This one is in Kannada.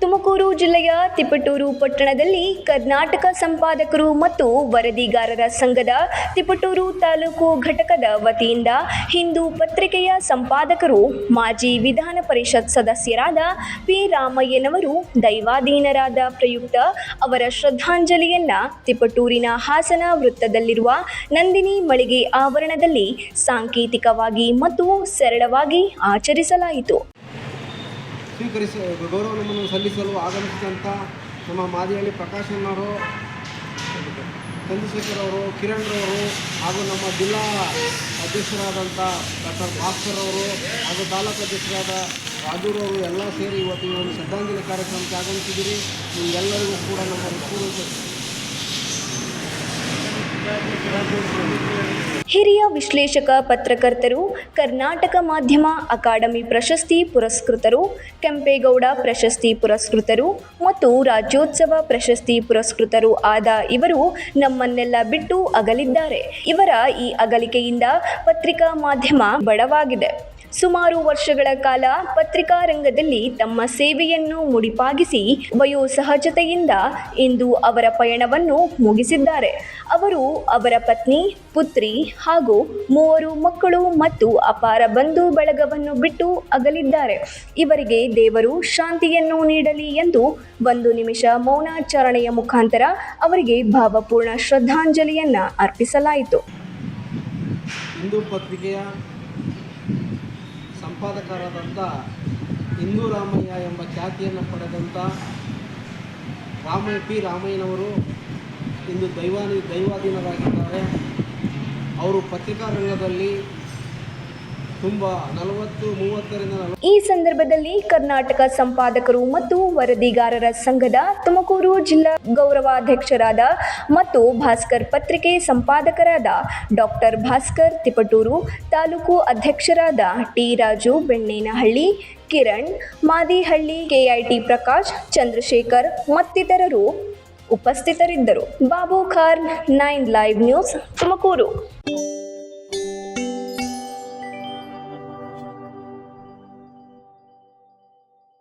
ತುಮಕೂರು ಜಿಲ್ಲೆಯ ತಿಪಟೂರು ಪಟ್ಟಣದಲ್ಲಿ ಕರ್ನಾಟಕ ಸಂಪಾದಕರು ಮತ್ತು ವರದಿಗಾರರ ಸಂಘದ ತಿಪಟೂರು ತಾಲೂಕು ಘಟಕದ ವತಿಯಿಂದ ಹಿಂದೂ ಪತ್ರಿಕೆಯ ಸಂಪಾದಕರು ಮಾಜಿ ವಿಧಾನ ಪರಿಷತ್ ಸದಸ್ಯರಾದ ಪಿ ರಾಮಯ್ಯನವರು ದೈವಾಧೀನರಾದ ಪ್ರಯುಕ್ತ ಅವರ ಶ್ರದ್ಧಾಂಜಲಿಯನ್ನ ತಿಪಟೂರಿನ ಹಾಸನ ವೃತ್ತದಲ್ಲಿರುವ ನಂದಿನಿ ಮಳಿಗೆ ಆವರಣದಲ್ಲಿ ಸಾಂಕೇತಿಕವಾಗಿ ಮತ್ತು ಸರಳವಾಗಿ ಆಚರಿಸಲಾಯಿತು. ಸ್ವೀಕರಿಸಿ ಗೌರವ ನಮನವನ್ನು ಸಲ್ಲಿಸಲು ಆಗಮಿಸಿದಂಥ ನಮ್ಮ ಮಾದಿಹಳ್ಳಿ ಪ್ರಕಾಶಣ್ಣವರು, ಚಂದ್ರಶೇಖರ್ ಅವರು, ಕಿರಣ್ ರವರು ಹಾಗೂ ನಮ್ಮ ಜಿಲ್ಲಾ ಅಧ್ಯಕ್ಷರಾದಂಥ ಡಾಕ್ಟರ್ ಭಾಸ್ಕರ್ ಅವರು ಹಾಗೂ ತಾಲೂಕು ಅಧ್ಯಕ್ಷರಾದ ರಾಜೂರವರು ಎಲ್ಲ ಸೇರಿ ಇವತ್ತು ಈ ಒಂದು ಶ್ರದ್ಧಾಂಜಲಿ ಕಾರ್ಯಕ್ರಮಕ್ಕೆ ಆಗಮಿಸಿದ್ದೀರಿ. ನಿಮ್ಗೆಲ್ಲರಿಗೂ ಕೂಡ ನಮ್ಮ ಹಿರಿಯ ವಿಶ್ಲೇಷಕ ಪತ್ರಕರ್ತರು, ಕರ್ನಾಟಕ ಮಾಧ್ಯಮ ಅಕಾಡೆಮಿ ಪ್ರಶಸ್ತಿ ಪುರಸ್ಕೃತರು, ಕೆಂಪೇಗೌಡ ಪ್ರಶಸ್ತಿ ಪುರಸ್ಕೃತರು ಮತ್ತು ರಾಜ್ಯೋತ್ಸವ ಪ್ರಶಸ್ತಿ ಪುರಸ್ಕೃತರು ಆದ ಇವರು ನಮ್ಮನ್ನೆಲ್ಲ ಬಿಟ್ಟು ಅಗಲಿದ್ದಾರೆ. ಇವರ ಈ ಅಗಲಿಕೆಯಿಂದ ಪತ್ರಿಕಾ ಮಾಧ್ಯಮ ಬಡವಾಗಿದೆ. ಸುಮಾರು ವರ್ಷಗಳ ಕಾಲ ಪತ್ರಿಕಾ ರಂಗದಲ್ಲಿ ತಮ್ಮ ಸೇವೆಯನ್ನು ಮುಡಿಪಾಗಿಸಿ ವಯೋಸಹಜತೆಯಿಂದ ಇಂದು ಅವರ ಪಯಣವನ್ನು ಮುಗಿಸಿದ್ದಾರೆ. ಅವರು ಅವರ ಪತ್ನಿ, ಪುತ್ರಿ ಹಾಗೂ 3 ಮಕ್ಕಳು ಮತ್ತು ಅಪಾರ ಬಂಧು ಬಳಗವನ್ನು ಬಿಟ್ಟು ಅಗಲಿದ್ದಾರೆ. ಇವರಿಗೆ ದೇವರು ಶಾಂತಿಯನ್ನು ನೀಡಲಿ ಎಂದು 1 ನಿಮಿಷ ಮೌನಾಚರಣೆಯ ಮುಖಾಂತರ ಅವರಿಗೆ ಭಾವಪೂರ್ಣ ಶ್ರದ್ಧಾಂಜಲಿಯನ್ನ ಅರ್ಪಿಸಲಾಯಿತು. ಹಿಂದೂ ಪತ್ರಿಕೆಯ ಸಂಪಾದಕರಾದಂಥ ಹಿಂದೂ ರಾಮಯ್ಯ ಎಂಬ ಖ್ಯಾತಿಯನ್ನು ಪಡೆದಂಥ ಪಿ ರಾಮಯ್ಯನವರು ಇಂದು ದೈವಾಧೀನರಾಗಿದ್ದಾರೆ. ಅವರು ಪತ್ರಿಕಾ ರಂಗದಲ್ಲಿ ತುಂಬ 40-30 ಈ ಸಂದರ್ಭದಲ್ಲಿ ಕರ್ನಾಟಕ ಸಂಪಾದಕರು ಮತ್ತು ವರದಿಗಾರರ ಸಂಘದ ತುಮಕೂರು ಜಿಲ್ಲಾ ಗೌರವಾಧ್ಯಕ್ಷರಾದ ಮತ್ತು ಭಾಸ್ಕರ್ ಪತ್ರಿಕೆ ಸಂಪಾದಕರಾದ ಡಾಕ್ಟರ್ ಭಾಸ್ಕರ್ ತಿಪಟೂರು, ತಾಲೂಕು ಅಧ್ಯಕ್ಷರಾದ ಟಿ ರಾಜು ಬೆಣ್ಣೇನಹಳ್ಳಿ, ಕಿರಣ್ ಮಾದಿಹಳ್ಳಿ, ಕೆಐಟಿ ಪ್ರಕಾಶ್, ಚಂದ್ರಶೇಖರ್ ಮತ್ತಿತರರು ಉಪಸ್ಥಿತರಿದ್ದರು. Babu Khan, 9 live news, Tumakuru.